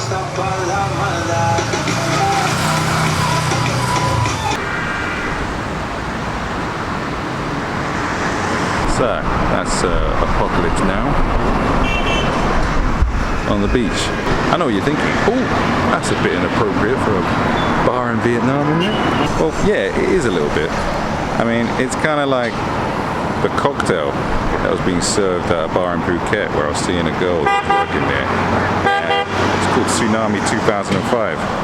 So that's Apocalypse Now on the beach. I know what you're thinking. Oh, that's a bit inappropriate for a bar in Vietnam, isn't it? Well, yeah, it is a little bit. I mean, it's kind of like the cocktail that was being served at a bar in Phuket where I was seeing a girl working there. It's called Tsunami 2005.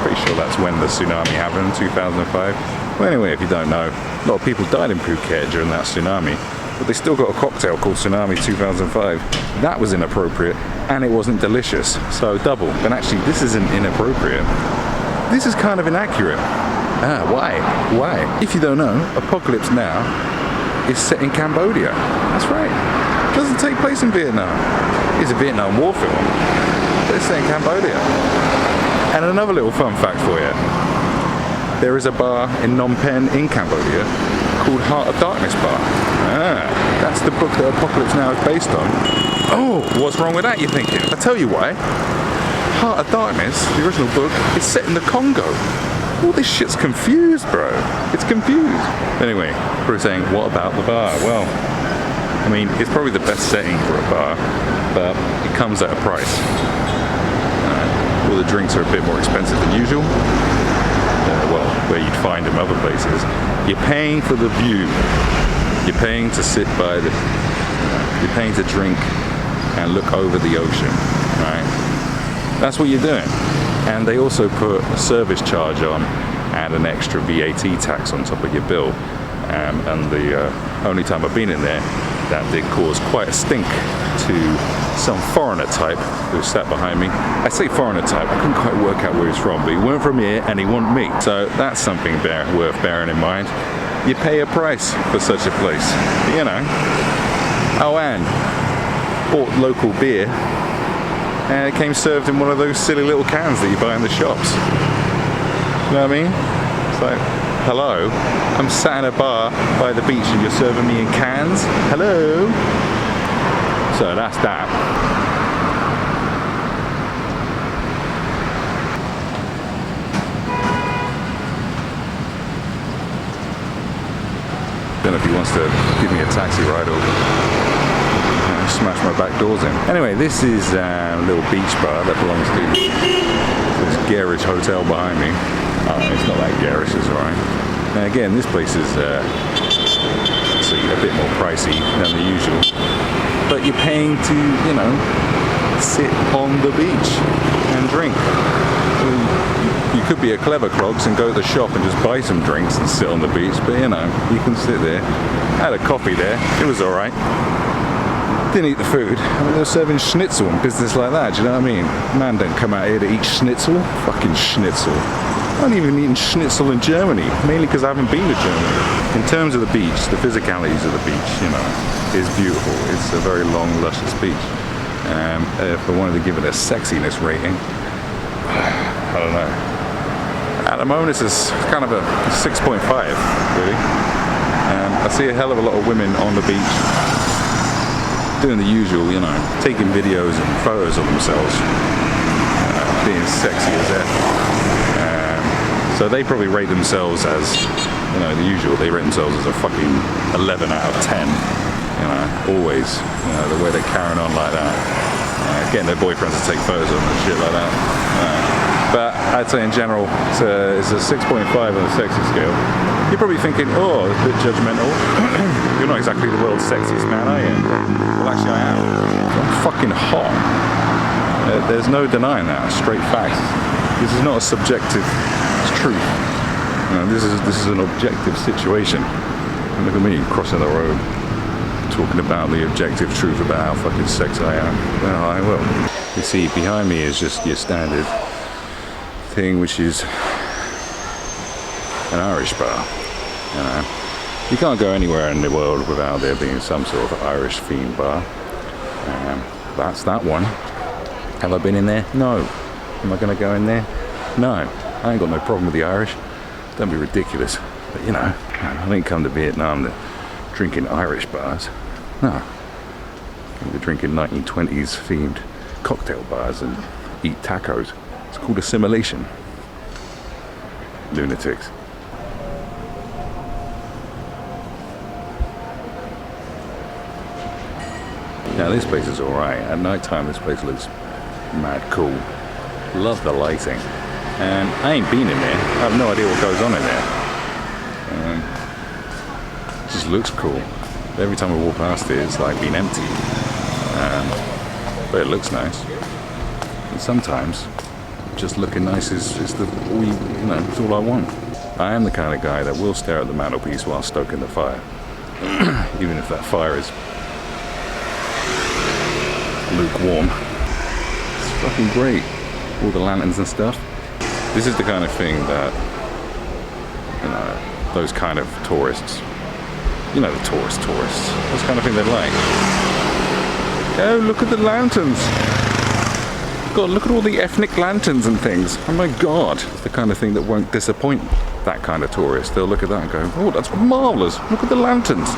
Pretty sure that's when the tsunami happened, 2005. Well, anyway, if you don't know, a lot of people died in Phuket during that tsunami. But they still got a cocktail called Tsunami 2005. That was inappropriate, and it wasn't delicious. So double. But actually, this isn't inappropriate. This is kind of inaccurate. Why? Why? If you don't know, Apocalypse Now is set in Cambodia. That's right. It doesn't take place in Vietnam. It's a Vietnam War film, but it's set in Cambodia. And another little fun fact for you. There is a bar in Phnom Penh in Cambodia called Heart of Darkness Bar. That's the book that Apocalypse Now is based on. Oh, what's wrong with that, you're thinking? I'll tell you why. Heart of Darkness, the original book, is set in the Congo. All this shit's confused, bro. It's confused. Anyway, probably saying, what about the bar? Well, I mean, it's probably the best setting for a bar, but it comes at a price. All the drinks are a bit more expensive than usual. Well, where you'd find them other places. You're paying for the view. You're paying to sit by the... You're paying to drink and look over the ocean, right? That's what you're doing. And they also put a service charge on and an extra VAT tax on top of your bill. And the only time I've been in there, that did cause quite a stink to some foreigner type who sat behind me. I say foreigner type, I couldn't quite work out where he's from, but he weren't from here and he wasn't me. So that's something worth bearing in mind. You pay a price for such a place, you know. Oh, and bought local beer, and it came served in one of those silly little cans that you buy in the shops. You know what I mean? It's like, hello, I'm sat in a bar by the beach and you're serving me in cans? Hello? So that's that. Don't know if he wants to give me a taxi ride or smash my back doors in. Anyway, this is a little beach bar that belongs to this garish hotel behind me. It's not that garish, it's alright. And again, this place is a bit more pricey than the usual. But you're paying to, you know, sit on the beach and drink. You could be a clever clogs and go to the shop and just buy some drinks and sit on the beach, but you know, you can sit there. I had a coffee there, it was alright. Didn't eat the food. I mean, they're serving schnitzel and business like that, do you know what I mean? Man don't come out here to eat schnitzel. Fucking schnitzel. I haven't even eaten schnitzel in Germany, mainly because I haven't been to Germany. In terms of the beach, the physicalities of the beach, you know, is beautiful. It's a very long, luscious beach. If I wanted to give it a sexiness rating, I don't know. At the moment, it's kind of a 6.5, really. I see a hell of a lot of women on the beach doing the usual, you know, taking videos and photos of themselves, being sexy as that. So they probably rate themselves as, you know, the usual. They rate themselves as a fucking 11 out of 10. You know, always, you know, the way they're carrying on like that, getting their boyfriends to take photos of them and shit like that. But I'd say in general, it's a 6.5 on the sexy scale. You're probably thinking, oh, it's a bit judgmental. You're not exactly the world's sexiest man, are you? Well, actually I am. I'm fucking hot. There's no denying that, straight facts. This is not a subjective truth. You know, this is an objective situation. And look at me crossing the road, talking about the objective truth about how fucking sexy I am. Well, I will. You see, behind me is just your standard thing, which is an Irish bar. You know, you can't go anywhere in the world without there being some sort of Irish themed bar. That's that one. Have I been in there? No. Am I going to go in there? No. I ain't got no problem with the Irish. Don't be ridiculous. But you know, I didn't come to Vietnam to drink in Irish bars. No. I came to drink in 1920s themed cocktail bars and eat tacos. It's called assimilation. Lunatics. Now this place is alright. At night time this place looks mad cool. Love the lighting. And I ain't been in there. I have no idea what goes on in there. It just looks cool. Every time I walk past it, it's like been empty. But it looks nice. And sometimes just looking nice is all it's all I want. I am the kind of guy that will stare at the mantelpiece while stoking the fire. Even if that fire is lukewarm. It's fucking great. All the lanterns and stuff. This is the kind of thing that, those kind of tourists, the tourists, this kind of thing they like. Oh, look at the lanterns. God, look at all the ethnic lanterns and things. Oh my God. It's the kind of thing that won't disappoint that kind of tourist. They'll look at that and go, oh, that's marvellous. Look at the lanterns.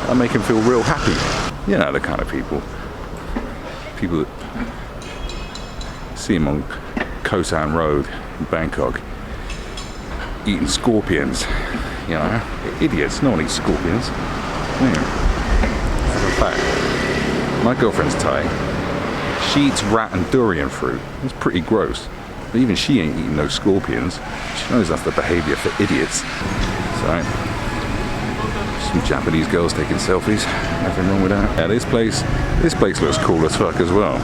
That'll make him feel real happy. The kind of people that see him on Koh San Road in Bangkok eating scorpions. Idiots. No one eats scorpions. As a fact, my girlfriend's Thai. She eats rat and durian fruit. It's pretty gross. But even she ain't eating no scorpions. She knows that's the behaviour for idiots. So, some Japanese girls taking selfies. Nothing wrong with that. Yeah, this place looks cool as fuck as well.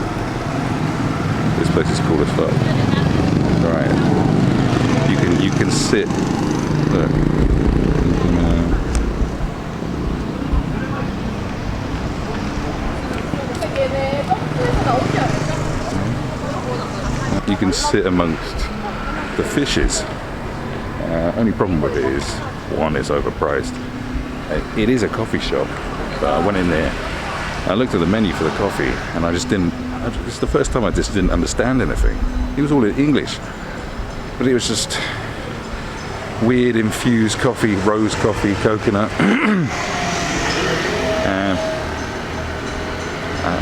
This place is cool as fuck. Alright. You can sit. Look. You can sit amongst the fishes. Only problem with it is, one, it's overpriced. It is a coffee shop, but I went in there, I looked at the menu for the coffee, and it's the first time I just didn't understand anything. It was all in English, but it was just weird infused coffee, rose coffee, coconut. And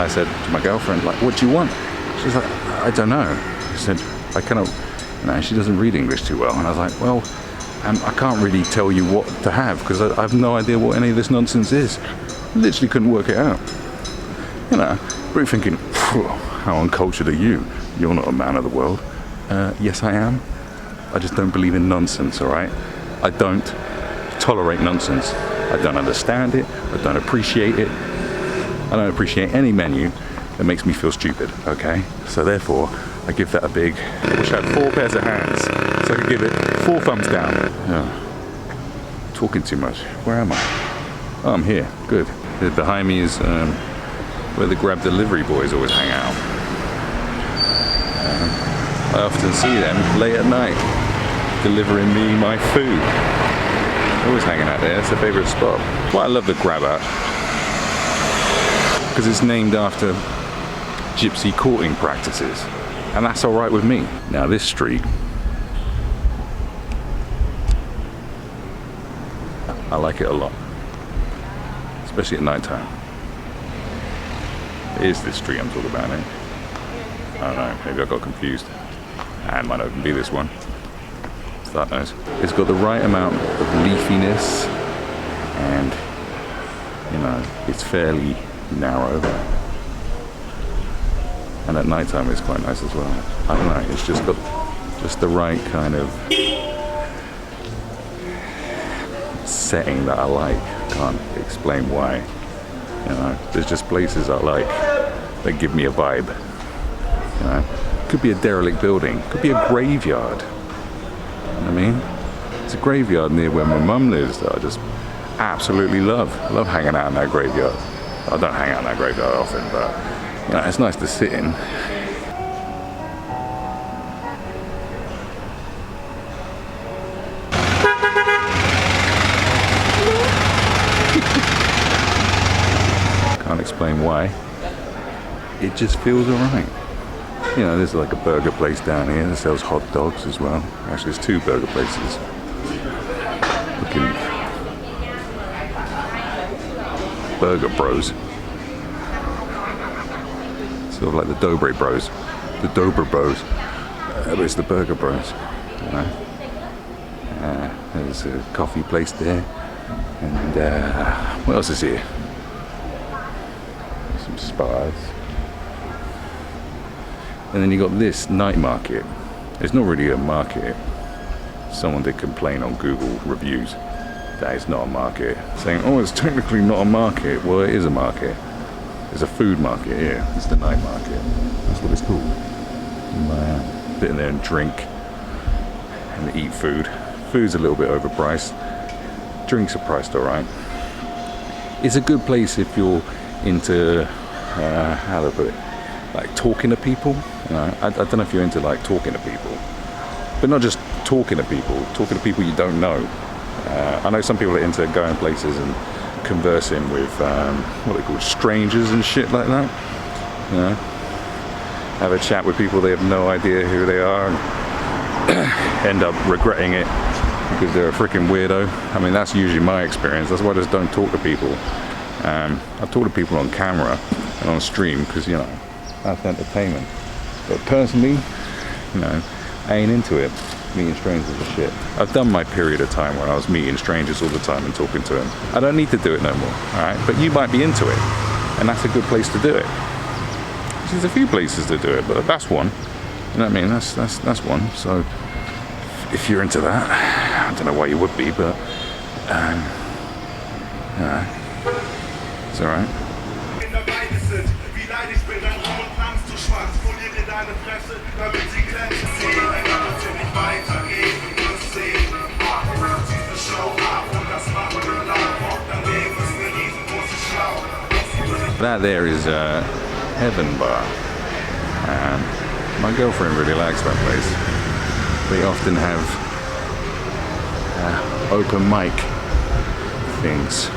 I said to my girlfriend, like, what do you want? She's like, I don't know. She said, I cannot, she doesn't read English too well. And I was like, well, I can't really tell you what to have because I have no idea what any of this nonsense is. I literally couldn't work it out. But you're thinking, how uncultured are you? You're not a man of the world. Yes, I am. I just don't believe in nonsense, all right? I don't tolerate nonsense. I don't understand it. I don't appreciate it. I don't appreciate any menu that makes me feel stupid, okay? So therefore, I give that a big, I wish I had 4 pairs of hands, so I could give it 4 thumbs down. Talking too much. Where am I? Oh, I'm here. Good. Behind me is where the Grab delivery boys always hang out. I often see them late at night, delivering me my food. Always hanging out there. It's a favourite spot. Why I love the Grab app, because it's named after gypsy courting practices, and that's alright with me. Now this street, I like it a lot, especially at night time. It is this street I'm talking about, eh? I don't know, maybe I got confused. It might not even be this one. That knows. It's got the right amount of leafiness, and it's fairly narrow. And at night time it's quite nice as well. I don't know, it's just got just the right kind of setting that I like. Can't explain why. There's just places I like that give me a vibe. Could be a derelict building, could be a graveyard. You know what I mean? It's a graveyard near where my mum lives that I just absolutely love. I love hanging out in that graveyard. I don't hang out in that graveyard often, but it's nice to sit in. Can't explain why. It just feels alright. There's like a burger place down here that sells hot dogs as well. Actually, there's 2 burger places. Looking Burger Bros. Sort of like the Dobre Bros. the Dober Bros. But it's the Burger Bros. You know? There's a coffee place there. And what else is here? Some spas. And then you got this night market. It's not really a market. Someone did complain on Google reviews that it's not a market, saying, oh, it's technically not a market. Well, it is a market. It's a food market, yeah. It's the night market. That's what it's called. Sit in there and drink and eat food. Food's a little bit overpriced. Drinks are priced all right. It's a good place if you're into, how do I put it? Like talking to people. You know, I don't know if you're into like talking to people, but not just talking to people you don't know. I know some people are into going places and conversing with what they call strangers and shit like that. You know, have a chat with people they have no idea who they are and end up regretting it because they're a freaking weirdo. I mean, that's usually my experience. That's why I just don't talk to people. I talk to people on camera and on stream because, you know, that's entertainment. But personally, you know, I ain't into it. Meeting strangers and shit. I've done my period of time where I was meeting strangers all the time and talking to them. I don't need to do it no more, alright? But you might be into it, and that's a good place to do it. There's a few places to do it, but that's one. You know what I mean? That's one. So if you're into that, I don't know why you would be, but it's alright. That there is Heaven Bar. My girlfriend really likes that place. They often have open mic things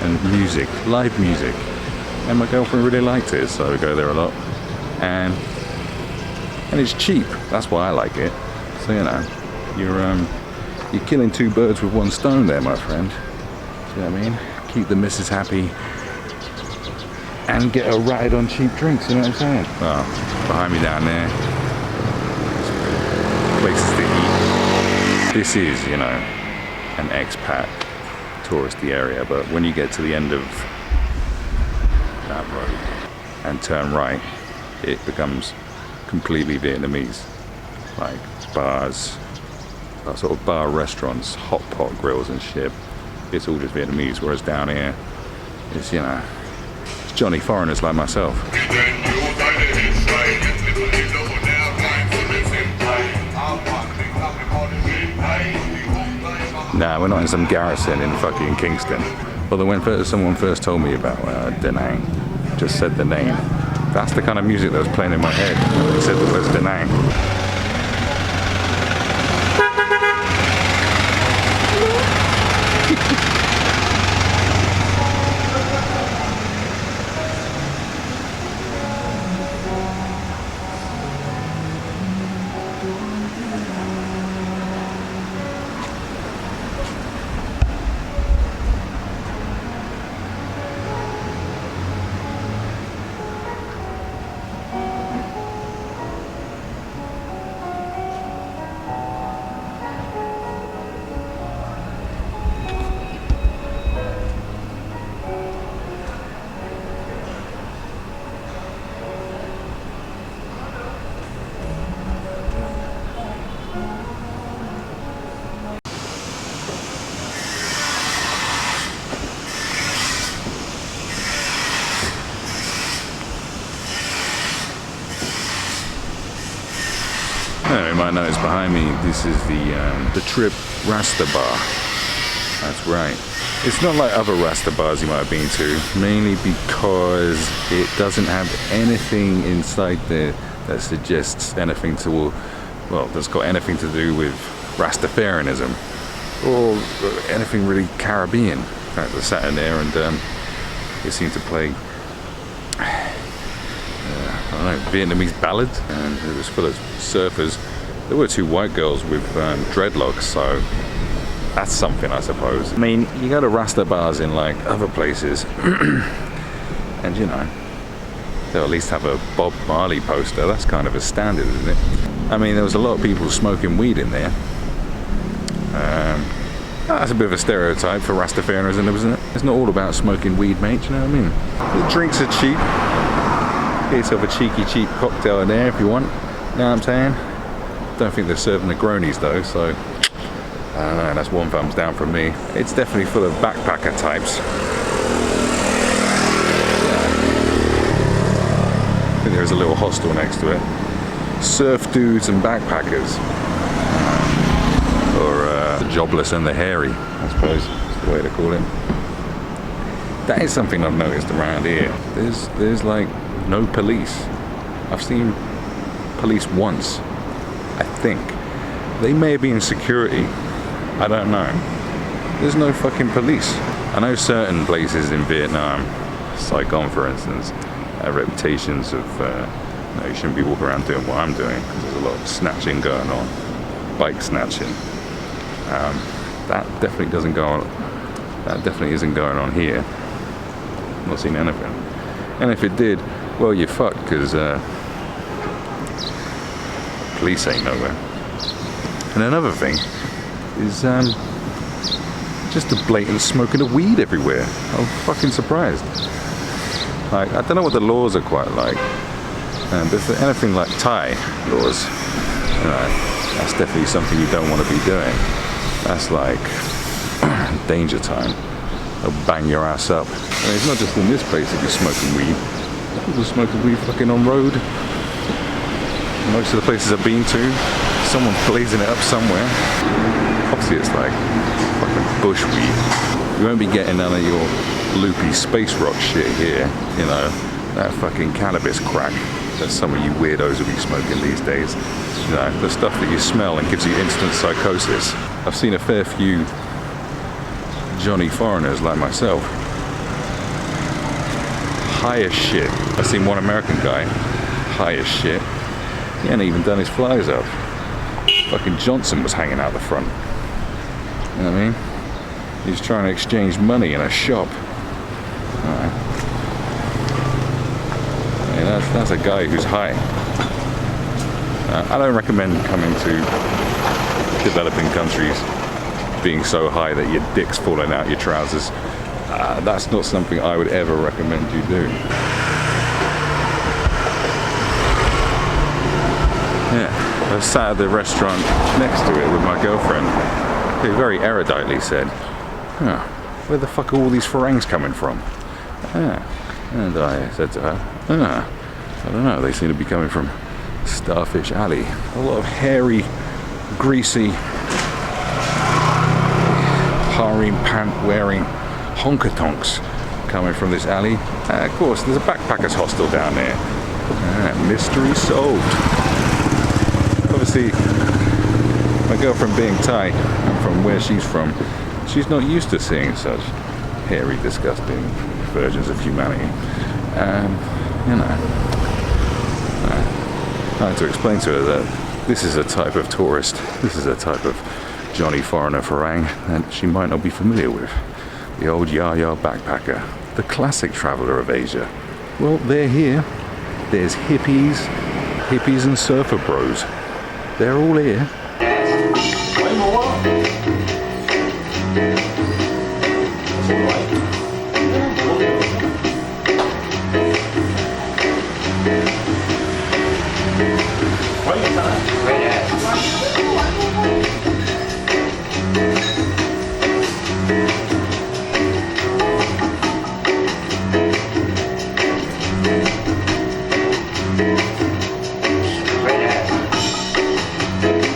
and music, live music. And my girlfriend really liked it, so we go there a lot. And it's cheap. That's why I like it. So you know, you're killing two birds with one stone there, my friend. See what I mean? Keep the missus happy and get her ratted on cheap drinks. You know what I'm saying? Well, behind me down there, places to eat. This is, you know, an expat touristy area, but when you get to the end of that road and turn right, it becomes completely Vietnamese. Like bars, sort of bar restaurants, hot pot grills and shit. It's all just Vietnamese, whereas down here, it's, you know, it's Johnny foreigners like myself. Nah, we're not in some garrison in fucking Kingston. Although when someone first told me about Danang, just said the name, that's the kind of music that was playing in my head when they said the word Danang. You might notice behind me, this is the Trip Rasta Bar. That's right. It's not like other Rasta bars you might have been to, mainly because it doesn't have anything inside there that suggests anything to, well, that's got anything to do with Rastafarianism or anything really Caribbean. In fact, I sat in there and it seemed to play I don't know, Vietnamese ballads, and it was full of surfers. There were two white girls with dreadlocks, so that's something, I suppose. I mean, you go to Rasta bars in like other places, and you know, they'll at least have a Bob Marley poster. That's kind of a standard, isn't it? I mean, there was a lot of people smoking weed in there. That's a bit of a stereotype for Rastafarianism, isn't it? It's not all about smoking weed, mate, you know what I mean? The drinks are cheap. Get yourself a cheeky, cheap cocktail in there if you want. You know what I'm saying? Don't think they're serving the Negronis though, so I don't know, that's one thumbs down from me. It's definitely full of backpacker types. I think there's a little hostel next to it. Surf dudes and backpackers. Or the jobless and the hairy, I suppose is the way to call it. That is something I've noticed around here. There's like no police. I've seen police once, I think. They may be in security, I don't know. There's no fucking police. I know certain places in Vietnam, Saigon for instance, have reputations of you shouldn't be walking around doing what I'm doing, because there's a lot of snatching going on, bike snatching. That definitely doesn't go on. That definitely isn't going on here. Not seen anything. And if it did, well, you're fucked, because police ain't nowhere. And another thing is just the blatant smoking of weed everywhere. I'm fucking surprised. Like, I don't know what the laws are quite like. But if they're anything like Thai laws, you know, that's definitely something you don't want to be doing. That's like danger time. They'll bang your ass up. And it's not just in this place that you're smoking weed. People smoking weed fucking on road. Most of the places I've been to, someone's blazing it up somewhere. Obviously it's like fucking bush weed. You won't be getting none of your loopy space rock shit here, you know, that fucking cannabis crack that some of you weirdos will be smoking these days. You know, the stuff that you smell and gives you instant psychosis. I've seen a fair few Johnny foreigners like myself, high as shit. I've seen one American guy, high as shit. He hadn't even done his flies up. Fucking Johnson was hanging out the front. You know what I mean? He was trying to exchange money in a shop. Alright. Yeah, that's a guy who's high. I don't recommend coming to developing countries being so high that your dick's falling out your trousers. That's not something I would ever recommend you do. Yeah, I was sat at the restaurant next to it with my girlfriend, who very eruditely said, where the fuck are all these farangs coming from? And I said to her, I don't know, they seem to be coming from Starfish Alley. A lot of hairy, greasy, harem pant wearing honker-tonks coming from this alley. Of course, there's a backpackers hostel down there. Mystery solved. Obviously, my girlfriend being Thai, from where she's from, she's not used to seeing such hairy, disgusting versions of humanity. You know, I had to explain to her that this is a type of tourist, this is a type of Johnny foreigner farang that she might not be familiar with. The old Yaya backpacker, the classic traveller of Asia. Well, they're here. There's hippies and surfer bros. They're all here. Wait,